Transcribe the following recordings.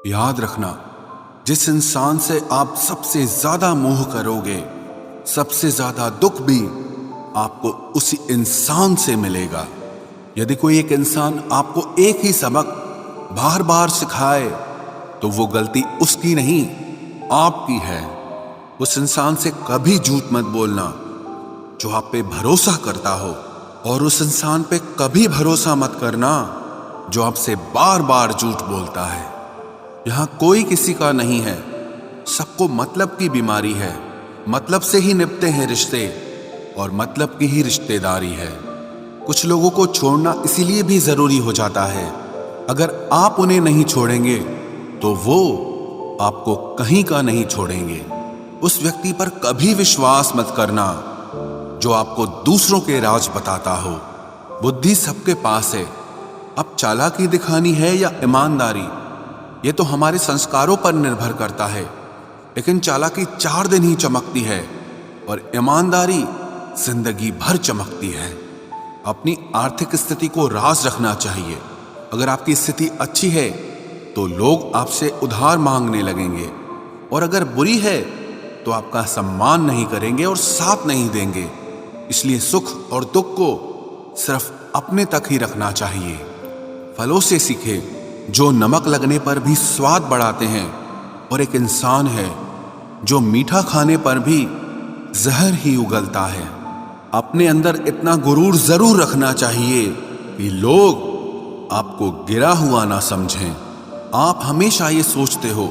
याद रखना, जिस इंसान से आप सबसे ज्यादा मोह करोगे, सबसे ज्यादा दुख भी आपको उसी इंसान से मिलेगा। यदि कोई एक इंसान आपको एक ही सबक बार बार सिखाए तो वो गलती उसकी नहीं, आपकी है। उस इंसान से कभी झूठ मत बोलना जो आप पे भरोसा करता हो, और उस इंसान पे कभी भरोसा मत करना जो आपसे बार बार झूठ बोलता है। यहां कोई किसी का नहीं है, सबको मतलब की बीमारी है। मतलब से ही निभते हैं रिश्ते, और मतलब की ही रिश्तेदारी है। कुछ लोगों को छोड़ना इसीलिए भी जरूरी हो जाता है, अगर आप उन्हें नहीं छोड़ेंगे तो वो आपको कहीं का नहीं छोड़ेंगे। उस व्यक्ति पर कभी विश्वास मत करना जो आपको दूसरों के राज बताता हो। बुद्धि सबके पास है, अब चालाकी दिखानी है या ईमानदारी, ये तो हमारे संस्कारों पर निर्भर करता है। लेकिन चालाकी 4 दिन ही चमकती है और ईमानदारी जिंदगी भर चमकती है। अपनी आर्थिक स्थिति को राज रखना चाहिए। अगर आपकी स्थिति अच्छी है तो लोग आपसे उधार मांगने लगेंगे, और अगर बुरी है तो आपका सम्मान नहीं करेंगे और साथ नहीं देंगे। इसलिए सुख और दुख को सिर्फ अपने तक ही रखना चाहिए। फलों से सीखे जो नमक लगने पर भी स्वाद बढ़ाते हैं, और एक इंसान है जो मीठा खाने पर भी जहर ही उगलता है। अपने अंदर इतना गुरूर जरूर रखना चाहिए कि लोग आपको गिरा हुआ ना समझें। आप हमेशा ये सोचते हो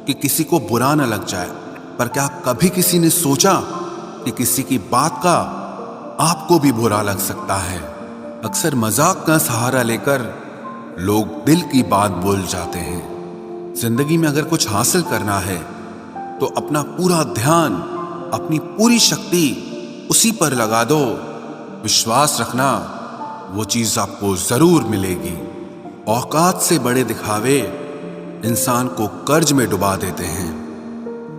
कि किसी को बुरा ना लग जाए, पर क्या कभी किसी ने सोचा कि किसी की बात का आपको भी बुरा लग सकता है? अक्सर मजाक का सहारा लेकर लोग दिल की बात बोल जाते हैं। जिंदगी में अगर कुछ हासिल करना है तो अपना पूरा ध्यान, अपनी पूरी शक्ति उसी पर लगा दो। विश्वास रखना, वो चीज आपको जरूर मिलेगी। औकात से बड़े दिखावे इंसान को कर्ज में डुबा देते हैं।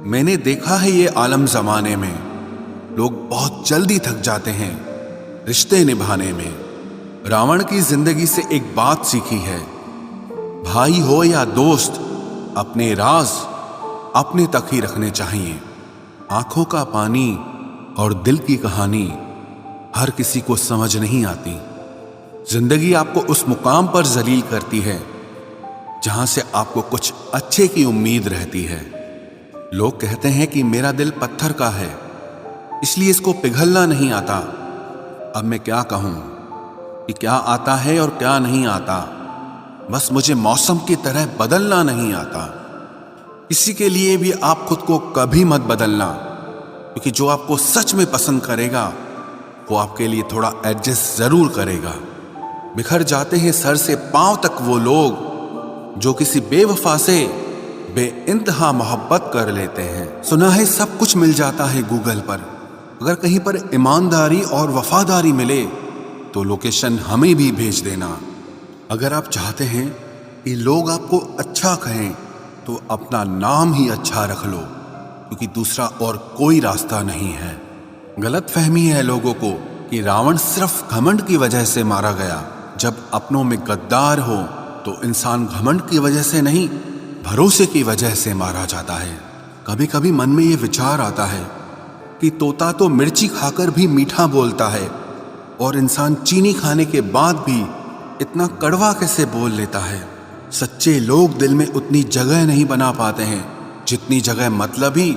मैंने देखा है ये आलम जमाने में लोग बहुत जल्दी थक जाते हैं रिश्ते निभाने में। रावण की जिंदगी से एक बात सीखी है, भाई हो या दोस्त, अपने राज अपने तक ही रखने चाहिए। आंखों का पानी और दिल की कहानी हर किसी को समझ नहीं आती। जिंदगी आपको उस मुकाम पर जलील करती है जहां से आपको कुछ अच्छे की उम्मीद रहती है। लोग कहते हैं कि मेरा दिल पत्थर का है, इसलिए इसको पिघलना नहीं आता। अब मैं क्या कहूं कि क्या आता है और क्या नहीं आता, बस मुझे मौसम की तरह बदलना नहीं आता। किसी के लिए भी आप खुद को कभी मत बदलना, क्योंकि जो आपको सच में पसंद करेगा वो आपके लिए थोड़ा एडजस्ट जरूर करेगा। बिखर जाते हैं सर से पांव तक वो लोग जो किसी बेवफा से बेइंतहा मोहब्बत कर लेते हैं। सुना है सब कुछ मिल जाता है गूगल पर, अगर कहीं पर ईमानदारी और वफादारी मिले तो लोकेशन हमें भी भेज देना। अगर आप चाहते हैं कि लोग आपको अच्छा कहें तो अपना नाम ही अच्छा रख लो, क्योंकि दूसरा और कोई रास्ता नहीं है। गलत फहमी है लोगों को कि रावण सिर्फ घमंड की वजह से मारा गया। जब अपनों में गद्दार हो तो इंसान घमंड की वजह से नहीं, भरोसे की वजह से मारा जाता है। कभी कभी मन में ये विचार आता है कि तोता तो मिर्ची खाकर भी मीठा बोलता है, और इंसान चीनी खाने के बाद भी इतना कड़वा कैसे बोल लेता है। सच्चे लोग दिल में उतनी जगह नहीं बना पाते हैं जितनी जगह मतलबी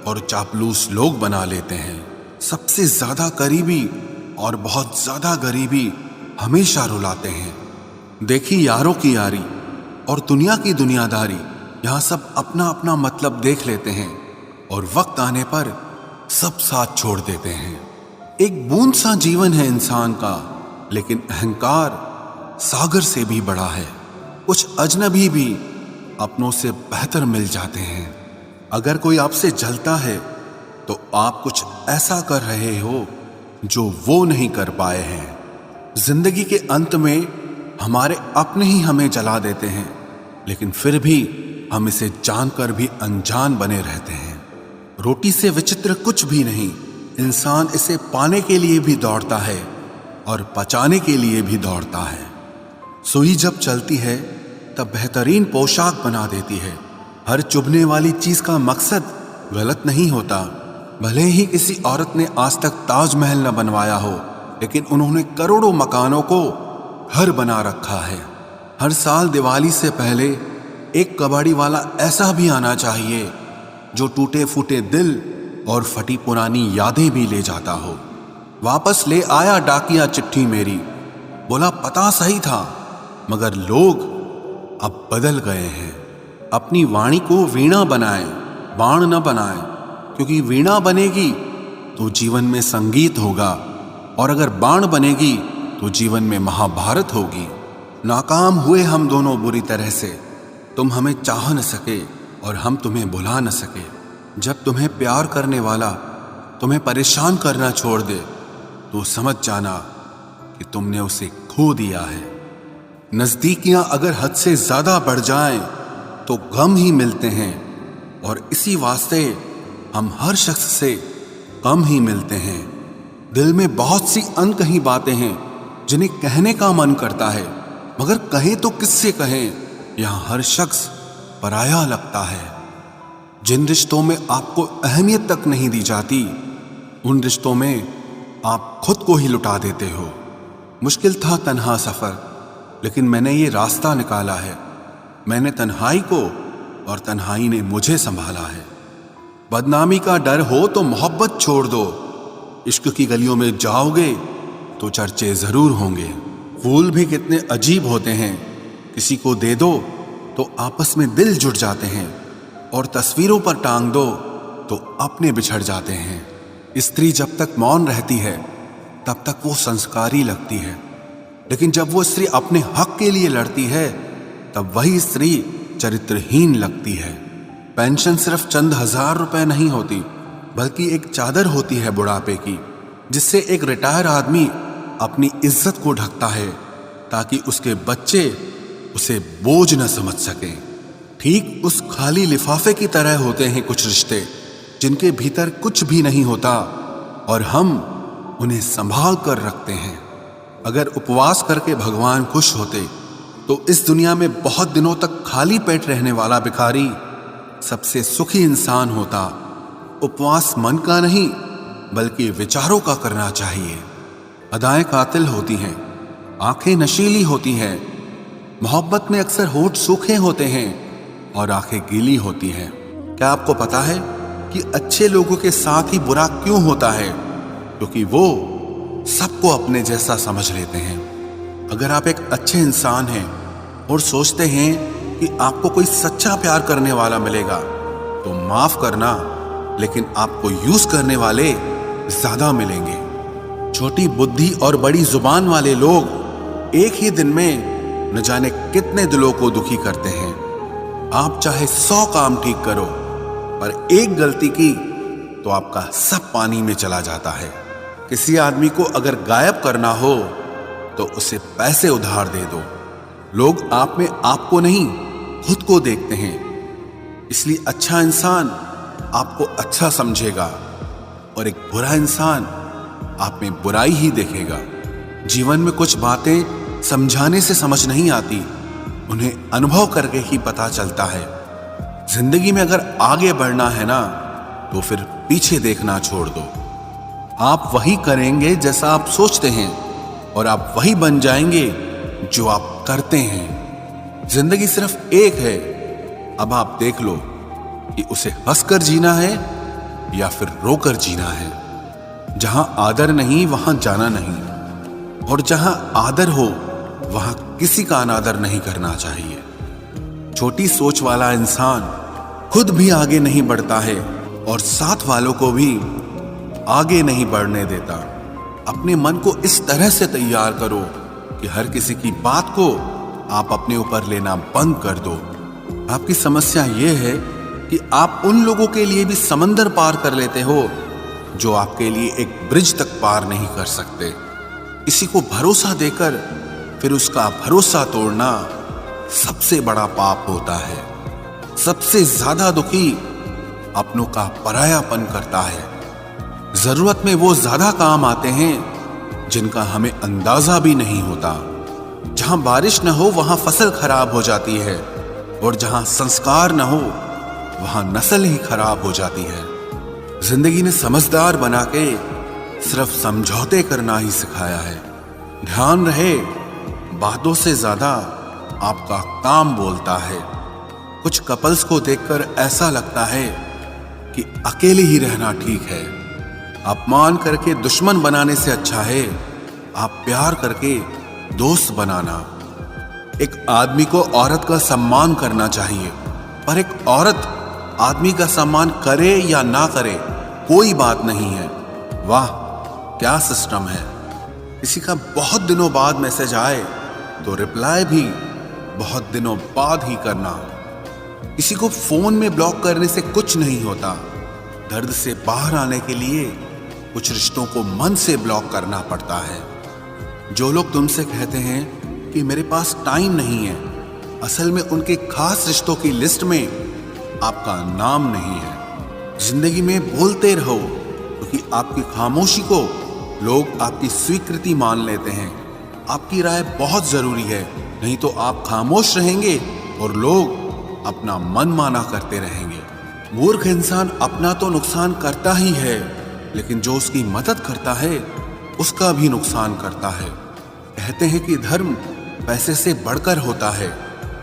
और चापलूस लोग बना लेते हैं। सबसे ज्यादा करीबी और बहुत ज्यादा गरीबी हमेशा रुलाते हैं। देखी यारों की यारी और दुनिया की दुनियादारी, यहाँ सब अपना अपना मतलब देख लेते हैं और वक्त आने पर सब साथ छोड़ देते हैं। एक बूंद सा जीवन है इंसान का, लेकिन अहंकार सागर से भी बड़ा है। कुछ अजनबी भी अपनों से बेहतर मिल जाते हैं। अगर कोई आपसे जलता है तो आप कुछ ऐसा कर रहे हो जो वो नहीं कर पाए हैं। जिंदगी के अंत में हमारे अपने ही हमें जला देते हैं, लेकिन फिर भी हम इसे जानकर भी अनजान बने रहते हैं। रोटी से विचित्र कुछ भी नहीं, इंसान इसे पाने के लिए भी दौड़ता है और पचाने के लिए भी दौड़ता है। सुई जब चलती है तब बेहतरीन पोशाक बना देती है। हर चुभने वाली चीज का मकसद गलत नहीं होता। भले ही किसी औरत ने आज तक ताजमहल न बनवाया हो, लेकिन उन्होंने करोड़ों मकानों को घर बना रखा है। हर साल दिवाली से पहले एक कबाड़ी वाला ऐसा भी आना चाहिए जो टूटे फूटे दिल और फटी पुरानी यादें भी ले जाता हो। वापस ले आया डाकिया चिट्ठी मेरी, बोला पता सही था मगर लोग अब बदल गए हैं। अपनी वाणी को वीणा बनाएं, बाण न बनाएं, क्योंकि वीणा बनेगी तो जीवन में संगीत होगा, और अगर बाण बनेगी तो जीवन में महाभारत होगी। नाकाम हुए हम दोनों बुरी तरह से, तुम हमें चाह न सके और हम तुम्हें भुला न सके। जब तुम्हें प्यार करने वाला तुम्हें परेशान करना छोड़ दे तो समझ जाना कि तुमने उसे खो दिया है। नजदीकियां अगर हद से ज्यादा बढ़ जाएं तो गम ही मिलते हैं, और इसी वास्ते हम हर शख्स से कम ही मिलते हैं। दिल में बहुत सी अनकही बातें हैं जिन्हें कहने का मन करता है, मगर कहें तो किससे कहें, यहां हर शख्स पराया लगता है। जिन रिश्तों में आपको अहमियत तक नहीं दी जाती, उन रिश्तों में आप खुद को ही लुटा देते हो। मुश्किल था तन्हा सफर, लेकिन मैंने ये रास्ता निकाला है। मैंने तन्हाई को और तन्हाई ने मुझे संभाला है। बदनामी का डर हो तो मोहब्बत छोड़ दो। इश्क की गलियों में जाओगे तो चर्चे जरूर होंगे। फूल भी कितने अजीब होते हैं, किसी को दे दो तो आपस में दिल जुड़ जाते हैं, और तस्वीरों पर टांग दो तो अपने बिछड़ जाते हैं। स्त्री जब तक मौन रहती है तब तक वो संस्कारी लगती है, लेकिन जब वो स्त्री अपने हक के लिए लड़ती है तब वही स्त्री चरित्रहीन लगती है। पेंशन सिर्फ चंद हजार रुपए नहीं होती, बल्कि एक चादर होती है बुढ़ापे की, जिससे एक रिटायर आदमी अपनी इज्जत को ढकता है ताकि उसके बच्चे उसे बोझ न समझ सकें। ठीक उस खाली लिफाफे की तरह होते हैं कुछ रिश्ते जिनके भीतर कुछ भी नहीं होता, और हम उन्हें संभाल कर रखते हैं। अगर उपवास करके भगवान खुश होते तो इस दुनिया में बहुत दिनों तक खाली पेट रहने वाला भिखारी सबसे सुखी इंसान होता। उपवास मन का नहीं बल्कि विचारों का करना चाहिए। अदाएं कातिल होती हैं, आंखें नशीली होती हैं। मोहब्बत में अक्सर होठ सूखे होते हैं और आंखें गीली होती हैं। क्या आपको पता है कि अच्छे लोगों के साथ ही बुरा क्यों होता है? क्योंकि वो सबको अपने जैसा समझ लेते हैं। अगर आप एक अच्छे इंसान हैं और सोचते हैं कि आपको कोई सच्चा प्यार करने वाला मिलेगा, तो माफ करना, लेकिन आपको यूज करने वाले ज्यादा मिलेंगे। छोटी बुद्धि और बड़ी जुबान वाले लोग एक ही दिन में न जाने कितने दिलों को दुखी करते हैं। आप चाहे 100 काम ठीक करो, पर एक गलती की तो आपका सब पानी में चला जाता है। किसी आदमी को अगर गायब करना हो तो उसे पैसे उधार दे दो। लोग आप में आपको नहीं खुद को देखते हैं, इसलिए अच्छा इंसान आपको अच्छा समझेगा और एक बुरा इंसान आप में बुराई ही देखेगा। जीवन में कुछ बातें समझाने से समझ नहीं आती, उन्हें अनुभव करके ही पता चलता है। जिंदगी में अगर आगे बढ़ना है ना, तो फिर पीछे देखना छोड़ दो। आप वही करेंगे जैसा आप सोचते हैं, और आप वही बन जाएंगे जो आप करते हैं। जिंदगी सिर्फ एक है, अब आप देख लो कि उसे हंसकर जीना है या फिर रोकर जीना है। जहां आदर नहीं वहां जाना नहीं, और जहां आदर हो वहां किसी का अनादर नहीं करना चाहिए। छोटी सोच वाला इंसान खुद भी आगे नहीं बढ़ता है और साथ वालों को भी आगे नहीं बढ़ने देता। अपने मन को इस तरह से तैयार करो कि हर किसी की बात को आप अपने ऊपर लेना बंद कर दो। आपकी समस्या यह है कि आप उन लोगों के लिए भी समंदर पार कर लेते हो जो आपके लिए एक ब्रिज तक पार नहीं कर सकते। किसी को भरोसा देकर फिर उसका भरोसा तोड़ना सबसे बड़ा पाप होता है। सबसे ज्यादा दुखी अपनों का परायापन करता है। जरूरत में वो ज्यादा काम आते हैं जिनका हमें अंदाजा भी नहीं होता। जहां बारिश न हो वहां फसल खराब हो जाती है, और जहां संस्कार न हो वहां नस्ल ही खराब हो जाती है। जिंदगी ने समझदार बना के सिर्फ समझौते करना ही सिखाया है। ध्यान रहे, बातों से ज्यादा आपका काम बोलता है। कुछ कपल्स को देखकर ऐसा लगता है कि अकेले ही रहना ठीक है। अपमान करके दुश्मन बनाने से अच्छा है आप प्यार करके दोस्त बनाना। एक आदमी को औरत का सम्मान करना चाहिए, पर एक औरत आदमी का सम्मान करे या ना करे कोई बात नहीं है। वाह क्या सिस्टम है। किसी का बहुत दिनों बाद मैसेज आए तो रिप्लाई भी बहुत दिनों बाद ही करना। किसी को फोन में ब्लॉक करने से कुछ नहीं होता। दर्द से बाहर आने के लिए कुछ रिश्तों को मन से ब्लॉक करना पड़ता है। जो लोग तुमसे कहते हैं कि मेरे पास टाइम नहीं है, असल में उनके खास रिश्तों की लिस्ट में आपका नाम नहीं है। जिंदगी में बोलते रहो, क्योंकि आपकी खामोशी को लोग आपकी स्वीकृति मान लेते हैं। आपकी राय बहुत जरूरी है, नहीं तो आप खामोश रहेंगे और लोग अपना मन माना करते रहेंगे। मूर्ख इंसान अपना तो नुकसान करता ही है, लेकिन जो उसकी मदद करता है उसका भी नुकसान करता है। कहते हैं कि धर्म पैसे से बढ़कर होता है,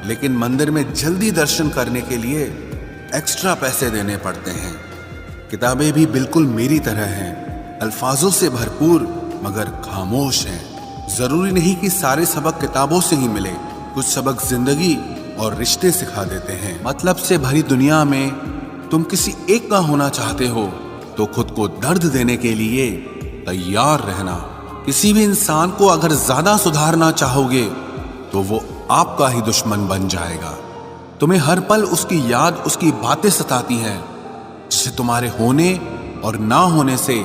लेकिन मंदिर में जल्दी दर्शन करने के लिए एक्स्ट्रा पैसे देने पड़ते हैं। किताबें भी बिल्कुल मेरी तरह हैं, अल्फाजों से भरपूर मगर खामोश हैं। जरूरी नहीं कि सारे सबक किताबों से ही मिले, कुछ सबक जिंदगी और रिश्ते सिखा देते हैं। मतलब से भरी दुनिया में तुम किसी एक का होना चाहते हो तो खुद को दर्द देने के लिए तैयार रहना। किसी भी इंसान को अगर ज्यादा सुधारना चाहोगे तो वो आपका ही दुश्मन बन जाएगा। तुम्हें हर पल उसकी याद, उसकी बातें सताती हैं, जिससे तुम्हारे होने और ना होने से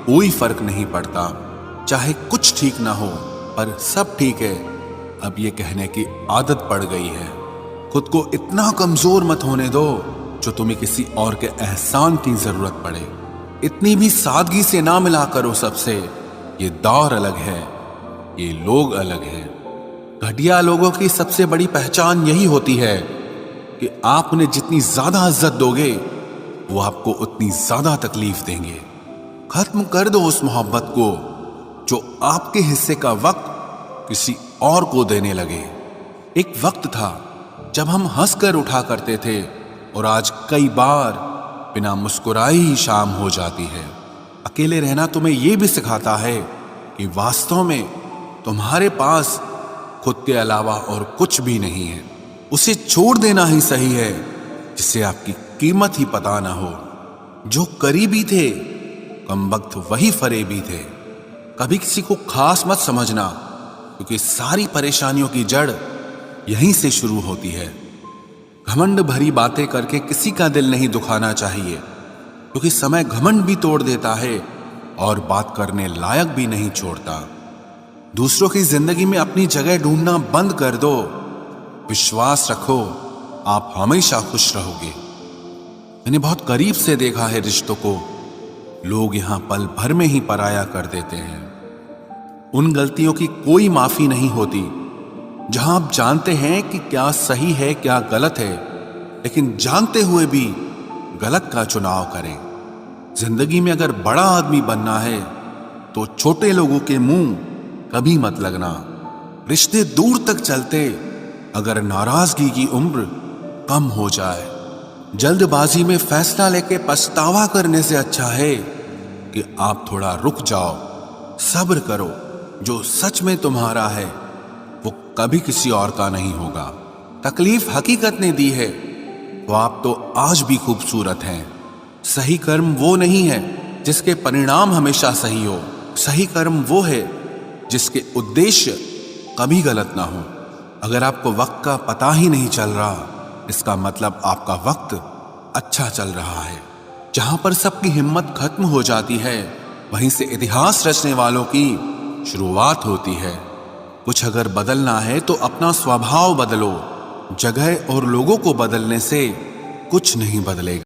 कोई फर्क नहीं पड़ता। चाहे कुछ ठीक ना हो पर सब ठीक है, अब ये कहने की आदत पड़ गई है। खुद को इतना कमजोर मत होने दो जो तुम्हें किसी और के एहसान की जरूरत पड़े। इतनी भी सादगी से ना मिला करो सबसे। ये दौर अलग है, ये लोग अलग हैं। घटिया लोगों की सबसे बड़ी पहचान यही होती है कि आप उन्हें जितनी ज्यादा इज्जत दोगे वो आपको उतनी ज्यादा तकलीफ देंगे। खत्म कर दो उस मोहब्बत को जो आपके हिस्से का वक्त किसी और को देने लगे। एक वक्त था जब हम हंसकर उठा करते थे, और आज कई बार बिना मुस्कुराए ही शाम हो जाती है। अकेले रहना तुम्हें यह भी सिखाता है कि वास्तव में तुम्हारे पास खुद के अलावा और कुछ भी नहीं है। उसे छोड़ देना ही सही है जिससे आपकी कीमत ही पता ना हो। जो करीबी थे कम वक्त वही फरेबी थे। कभी किसी को खास मत समझना, क्योंकि सारी परेशानियों की जड़ यहीं से शुरू होती है। घमंड भरी बातें करके किसी का दिल नहीं दुखाना चाहिए, क्योंकि समय घमंड भी तोड़ देता है और बात करने लायक भी नहीं छोड़ता। दूसरों की जिंदगी में अपनी जगह ढूंढना बंद कर दो। विश्वास रखो, आप हमेशा खुश रहोगे। मैंने बहुत करीब से देखा है रिश्तों को, लोग यहां पल भर में ही पराया कर देते हैं। उन गलतियों की कोई माफी नहीं होती जहां आप जानते हैं कि क्या सही है क्या गलत है, लेकिन जानते हुए भी गलत का चुनाव करें। जिंदगी में अगर बड़ा आदमी बनना है तो छोटे लोगों के मुंह कभी मत लगना। रिश्ते दूर तक चलते अगर नाराजगी की उम्र कम हो जाए। जल्दबाजी में फैसला लेके पछतावा करने से अच्छा है कि आप थोड़ा रुक जाओ, सब्र करो। जो सच में तुम्हारा है वो कभी किसी और का नहीं होगा। तकलीफ हकीकत ने दी है तो आप तो आज भी खूबसूरत हैं। सही कर्म वो नहीं है जिसके परिणाम हमेशा सही हो। सही कर्म वो है जिसके उद्देश्य कभी गलत ना हो। अगर आपको वक्त का पता ही नहीं चल रहा, इसका मतलब आपका वक्त अच्छा चल रहा है। जहां पर सबकी हिम्मत खत्म हो जाती है, वहीं से इतिहास रचने वालों की शुरुआत होती है। कुछ अगर बदलना है तो अपना स्वभाव बदलो। जगह और लोगों को बदलने से कुछ नहीं बदलेगा।